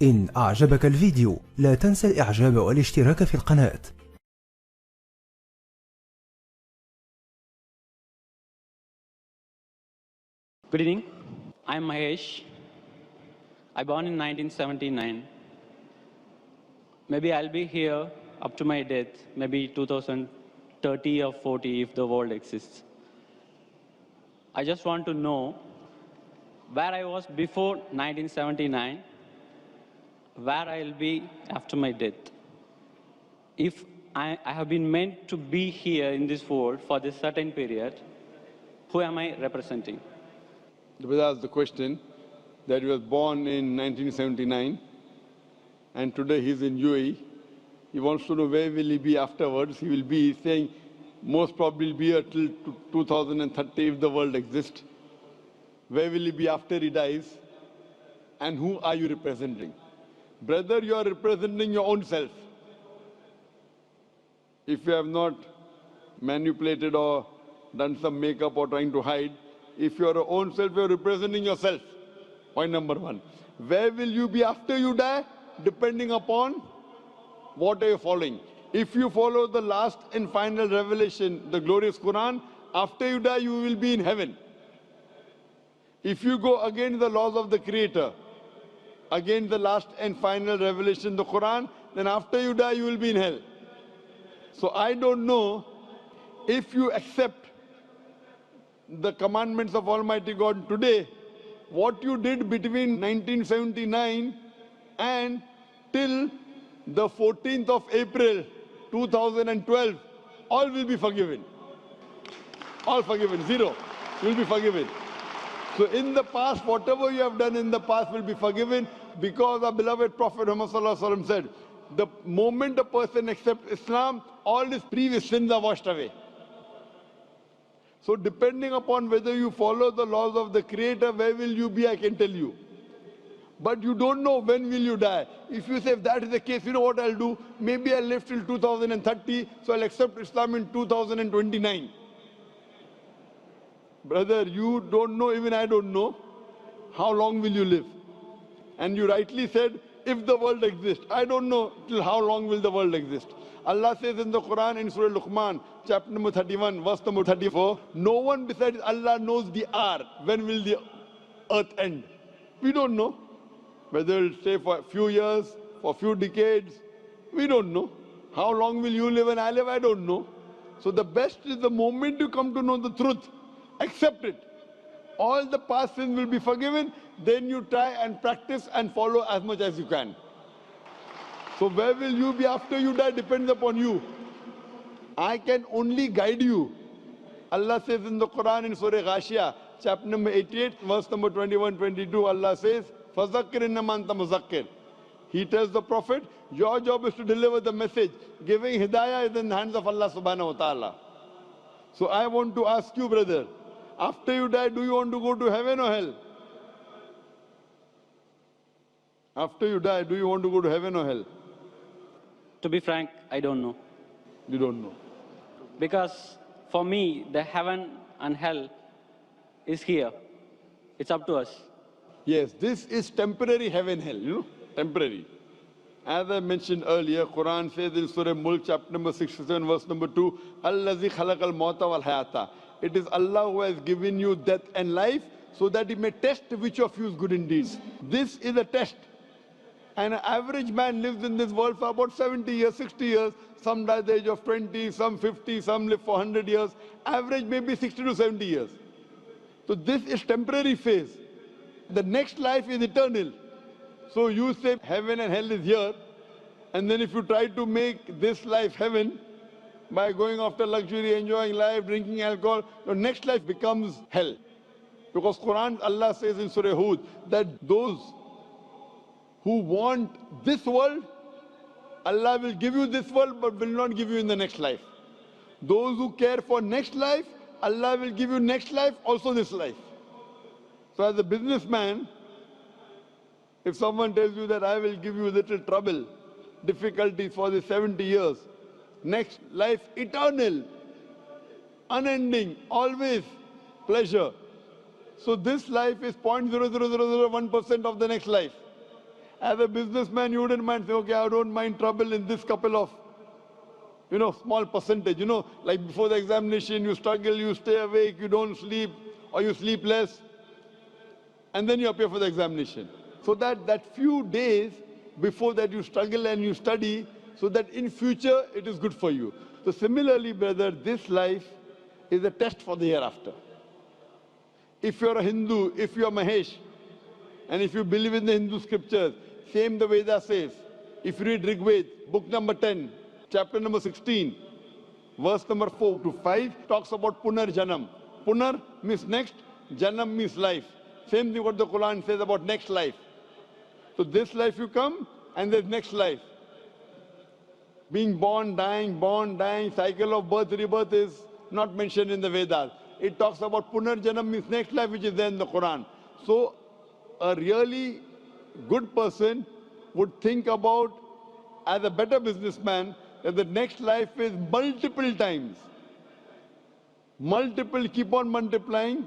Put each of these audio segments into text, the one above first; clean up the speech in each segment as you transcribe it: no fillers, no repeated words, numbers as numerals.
إن أعجبك الفيديو لا تنسى الإعجاب والاشتراك في القناة. Good evening. I'm Mahesh. I born in 1979. Maybe I'll be here up to my death, maybe 2030 or 40 if the world exists. I just want to know where I was before 1979, where I'll be after my death. If I have been meant to be here in this world for this certain period, who am I representing? The brother asked the question that he was born in 1979 and today he's in UAE. He wants to know where will he be afterwards. He will be saying most probably be here till 2030 if the world exists. Where will he be after he dies? And who are you representing? Brother, you are representing your own self. If you have not manipulated or done some makeup or trying to hide, if you are your own self, you are representing yourself. Point number one. Where will you be after you die? Depending upon what are you following. If you follow the last and final revelation, the glorious Quran, after you die, you will be in heaven. If you go against the laws of the Creator, against the last and final revelation, the Quran, then after you die, you will be in hell. So I don't know if you accept the commandments of Almighty God today, what you did between 1979 and till the 14th of April 2012, all will be forgiven. All forgiven, zero will be forgiven. So in the past, whatever you have done in the past will be forgiven because our beloved Prophet Muhammad said, the moment a person accepts Islam, all his previous sins are washed away. So depending upon whether you follow the laws of the Creator, where will you be, I can tell you. But you don't know when will you die. If you say, if that is the case, you know what I'll do? Maybe I'll live till 2030, so I'll accept Islam in 2029. Brother, you don't know, even I don't know, how long will you live? And you rightly said, if the world exists. I don't know till how long will the world exist. Allah says in the Quran in Surah Luqman, chapter number 31, verse number 34, no one besides Allah knows the hour. When will the earth end? We don't know. Whether it'll stay for a few years, for a few decades, we don't know. How long will you live and I live, I don't know. So the best is the moment you come to know the truth, accept it. All the past sins will be forgiven, then you try and practice and follow as much as you can. So where will you be after you die depends upon you. I can only guide you. Allah says in the Quran in Surah Ghashiyah, chapter number 88, verse number 21, 22, Allah says, فَذَكِّرْ إِنَّمَا أَنْتَ مُذَكِّرْ. He tells the Prophet, your job is to deliver the message. Giving hidayah is in the hands of Allah subhanahu wa ta'ala. So I want to ask you, brother, after you die, do you want to go to heaven or hell? After you die, do you want to go to heaven or hell? To be frank, I don't know. You don't know. Because for me, the heaven and hell is here. It's up to us. Yes, this is temporary heaven, hell, temporary. As I mentioned earlier, Quran says in Surah Mulk, chapter number 67, verse number 2, Allazi khalaqal mauta wal hayata. It is Allah who has given you death and life so that He may test which of you is good in deeds. This is a test. And an average man lives in this world for about 70 years, 60 years. Some die at the age of 20, some 50, some live for 100 years. Average maybe 60 to 70 years. So this is temporary phase. The next life is eternal. So you say heaven and hell is here. And then if you try to make this life heaven by going after luxury, enjoying life, drinking alcohol, your next life becomes hell. Because Quran, Allah says in Surah Hud that those who want this world, Allah will give you this world but will not give you in the next life. Those who care for next life, Allah will give you next life, also this life. So as a businessman, if someone tells you that I will give you little trouble, difficulties for the 70 years, next life eternal, unending, always pleasure. So this life is 0.00001% of the next life. As a businessman, you wouldn't mind saying, okay, I don't mind trouble in this couple of, small percentage. Like before the examination, you struggle, you stay awake, you don't sleep, or you sleep less, and then you appear for the examination. So that few days before that you struggle and you study, so that in future it is good for you. So similarly, brother, this life is a test for the hereafter. If you're a Hindu, if you're Mahesh, and if you believe in the Hindu scriptures, same the Veda says. If you read Rig Veda, book number 10, chapter number 16, verse number 4 to 5, talks about Punar Janam. Punar means next, Janam means life. Same thing what the Quran says about next life. So this life you come, and there's next life. Being born, dying, cycle of birth, rebirth is not mentioned in the Vedas. It talks about Punar Janam means next life, which is there in the Quran. So a really good person would think about, as a better businessman, that the next life is multiple times. Multiple, keep on multiplying.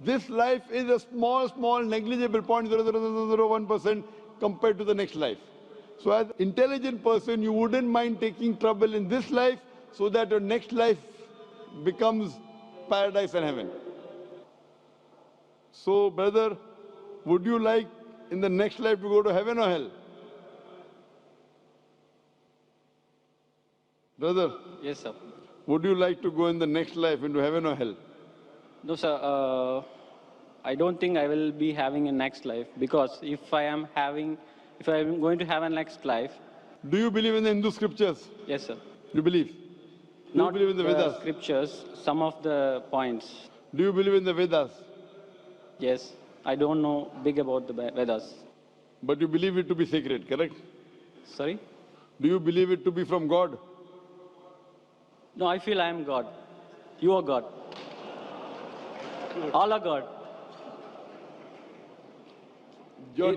This life is a small, negligible 0.0001% compared to the next life. So as an intelligent person, you wouldn't mind taking trouble in this life so that your next life becomes paradise and heaven. So, brother, would you like in the next life to go to heaven or hell? Brother? Yes, sir. Would you like to go in the next life into heaven or hell? No, sir. I don't think I will be having a next life, because if I am going to have a next life. Do you believe in the Hindu scriptures? Yes, sir. You believe? Do you believe in the Vedas? Scriptures, some of the points. Do you believe in the Vedas? Yes. I don't know big about the Vedas. But you believe it to be sacred, correct? Sorry? Do you believe it to be from God? No, I feel I am God. You are God. All are God.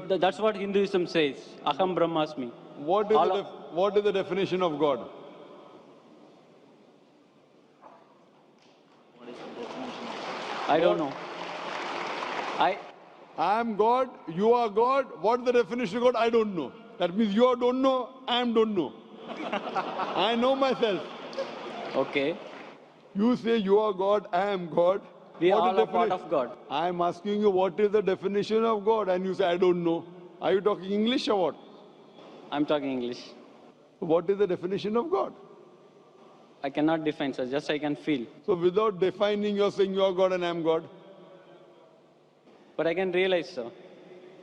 That's what Hinduism says. Aham Brahmasmi. What is the definition of God? I don't know. I am God, you are God. What is the definition of God? I don't know. That means you don't know, I don't know. I know myself. Okay. You say you are God, I am God. We all are part of God. I am asking you what is the definition of God, and you say I don't know. Are you talking English or what? I'm talking English. What is the definition of God? I cannot define, sir. Just I can feel. So without defining, you're saying you are God and I am God? But I can realize, sir.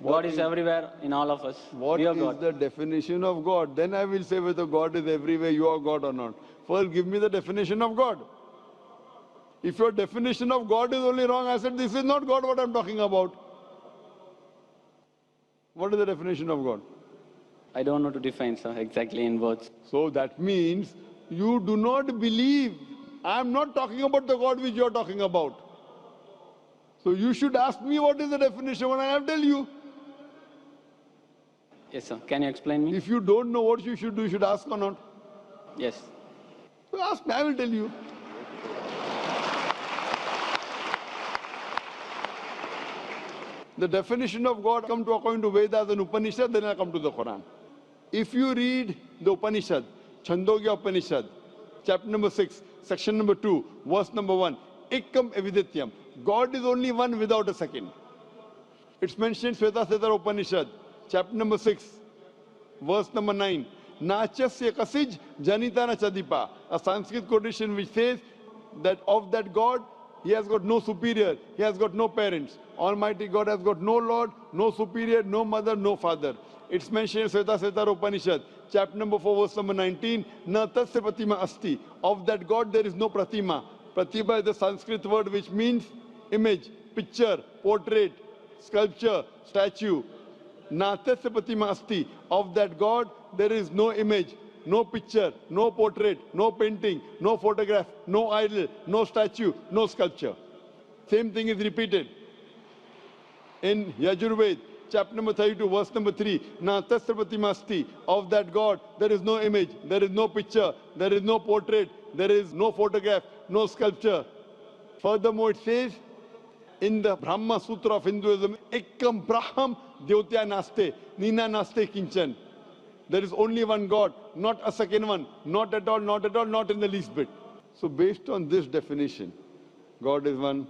God is everywhere in all of us. What is the definition of God? Then I will say whether God is everywhere, you are God or not. First, give me the definition of God. If your definition of God is only wrong, I said, this is not God what I'm talking about. What is the definition of God? I don't know to define, sir, exactly in words. So that means you do not believe. I'm not talking about the God which you're talking about. So you should ask me what is the definition when I have to tell you. Yes, sir. Can you explain me? If you don't know what you should do, you should ask or not. Yes. So ask me, I will tell you. The definition of God come to according to Vedas and Upanishad, then I come to the Quran. If you read the Upanishad, Chandogya Upanishad, chapter number 6, section number 2, verse number 1, Ekam Evidityam. God is only one without a second. It's mentioned in Shveta Upanishad, chapter number 6, verse number 9. Nachasya kasij janitana chadipa. A Sanskrit quotation which says that of that God, he has got no superior, he has got no parents. Almighty God has got no Lord, no superior, no mother, no father. It's mentioned in Shveta Upanishad, chapter number 4, verse number 19. Na tasya pratima asti. Of that God there is no pratima. Pratima is the Sanskrit word which means image, picture, portrait, sculpture, statue. Na tasya pratima asti. Of that God there is no image, no picture, no portrait, no painting, no photograph, no idol, no statue, no sculpture. Same thing is repeated in Yajurved, chapter number 32, verse number 3. Na tasya pratima asti. Of that God there is no image, there is no picture, there is no portrait, there is no photograph, no sculpture. Furthermore, it says In the Brahma Sutra of Hinduism, Ekam Braham Devatya Naste, Nina Naste Kinchan. There is only one God, not a second one, not at all, not at all, not in the least bit. So based on this definition, God is one,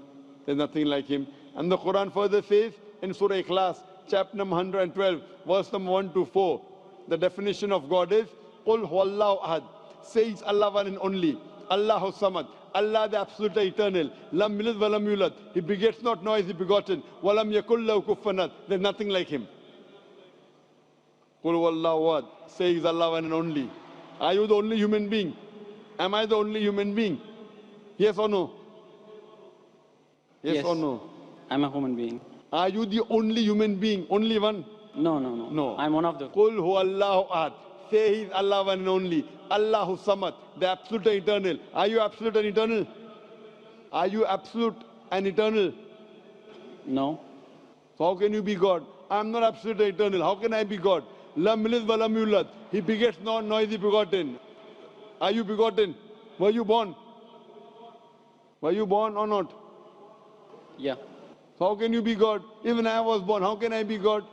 there's nothing like him. And the Quran further says in Surah Ikhlas, chapter number 112, verse number 1 to 4, the definition of God is, Qul huwallahu ahad, says Allah one and only, Allahu samad, Allah the absolute eternal, lam yalid wa lam yulad, he begets not nor is he begotten, wa lam yakul lahu kufuwan ahad, there's nothing like him. Qul huwallahu ahad, says Allah one and only. Are you the only human being? Am I the only human being? Yes or no? Yes or no? I'm a human being. Are you the only human being? Only one? No. I'm one of the. Qul huwallahu ahad. Say he is Allah one and only. Allahu samad, the absolute and eternal. Are you absolute and eternal? Are you absolute and eternal? No. So how can you be God? I'm not absolute and eternal. How can I be God? Lam yalid wa lam yulad. He begets not, nor is he begotten. Are you begotten? Were you born? Were you born or not? Yeah. So how can you be God? Even I was born. How can I be God?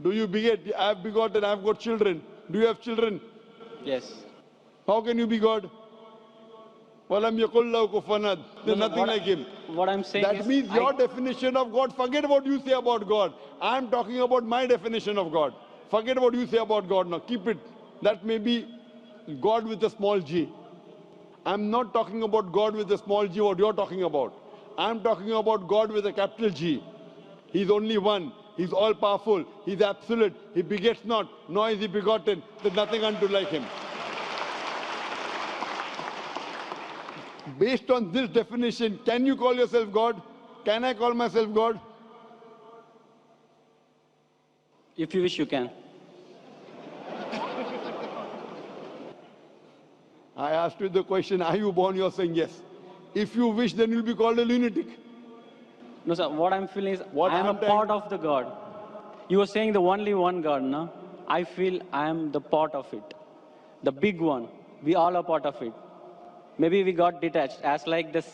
Do you beget? I have begotten. I have got children. Do you have children? Yes. How can you be God? Walam yakul lahu kufuwan ahad. There's nothing like him. What I'm saying That is, means your definition of God, forget what you say about God. I'm talking about my definition of God. Forget what you say about God now. Keep it. That may be God with a small g. I'm not talking about God with a small g, what you're talking about. I'm talking about God with a capital G. He's only one. He's all powerful. He's absolute. He begets not, nor is he begotten. There's nothing unto like him. Based on this definition, can you call yourself God? Can I call myself God? if you wish, you can. I asked you the question, are you born? You're saying yes. If you wish, then you'll be called a lunatic. No, sir. What I'm feeling is, What I am a I'm part of the God. You were saying the only one God, no? I feel I am the part of it. The big one. We all are part of it. Maybe we got detached, as like this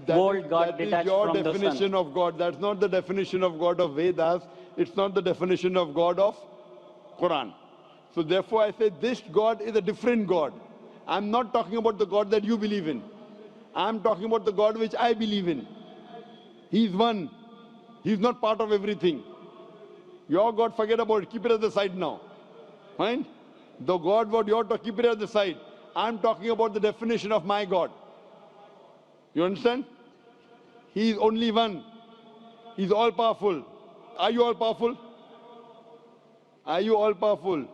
world got detached from the sun. That is your definition of God. That's not the definition of God of Vedas. It's not the definition of God of Quran. So therefore I say this God is a different God. I'm not talking about the God that you believe in. I'm talking about the God which I believe in. He's one. He's not part of everything. Your God, forget about it. Keep it at the side now. Fine? The God, what you're talking, keep it at the side. I'm talking about the definition of my God. You understand? He is only one. He's all powerful. Are you all powerful? Are you all powerful?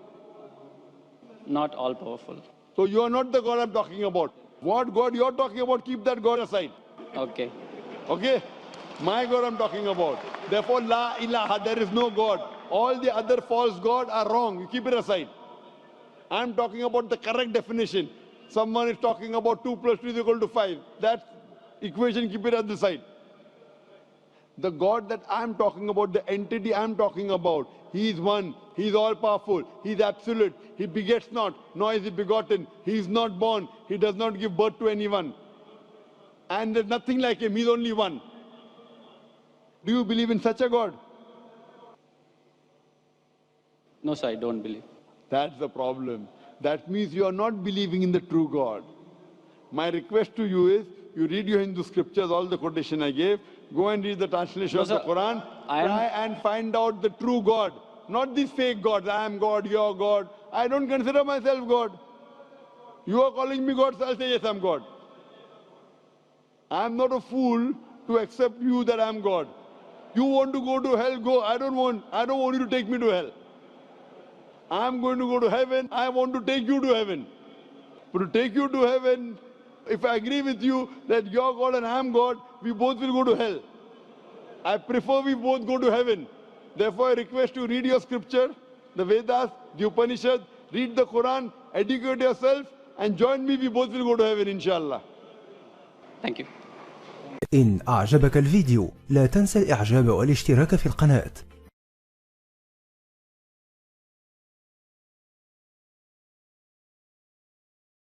Not all powerful. So you are not the God I'm talking about. What God you're talking about, keep that God aside. Okay. Okay? My God I'm talking about. Therefore, La ilaha, there is no God. All the other false gods are wrong. You keep it aside. I'm talking about the correct definition. Someone is talking about 2 plus 2 is equal to 5. That equation, keep it at the side. The God that I'm talking about, the entity I'm talking about, He is one. He is all powerful. He is absolute. He begets not, nor is he begotten. He is not born. He does not give birth to anyone. And there's nothing like him. He's only one. Do you believe in such a God? No, sir, I don't believe. That's the problem. That means you are not believing in the true God. My request to you is, you read your Hindu scriptures, all the quotation I gave, go and read the translation of the Quran, try and find out the true God. Not these fake gods, I am God, you are God. I don't consider myself God. You are calling me God, so I'll say yes, I'm God. I'm not a fool to accept you that I'm God. You want to go to hell, go. I don't want you to take me to hell. I'm going to go to heaven. I want to take you to heaven. But to take you to heaven, if I agree with you that you're God and I'm God, we both will go to hell. I prefer we both go to heaven. Therefore, I request you read your scripture, the Vedas, the Upanishad, read the Quran, educate yourself, and join me. We both will go to heaven, inshallah. Thank you. إن أعجبك الفيديو لا تنسى الإعجاب والاشتراك في القناة.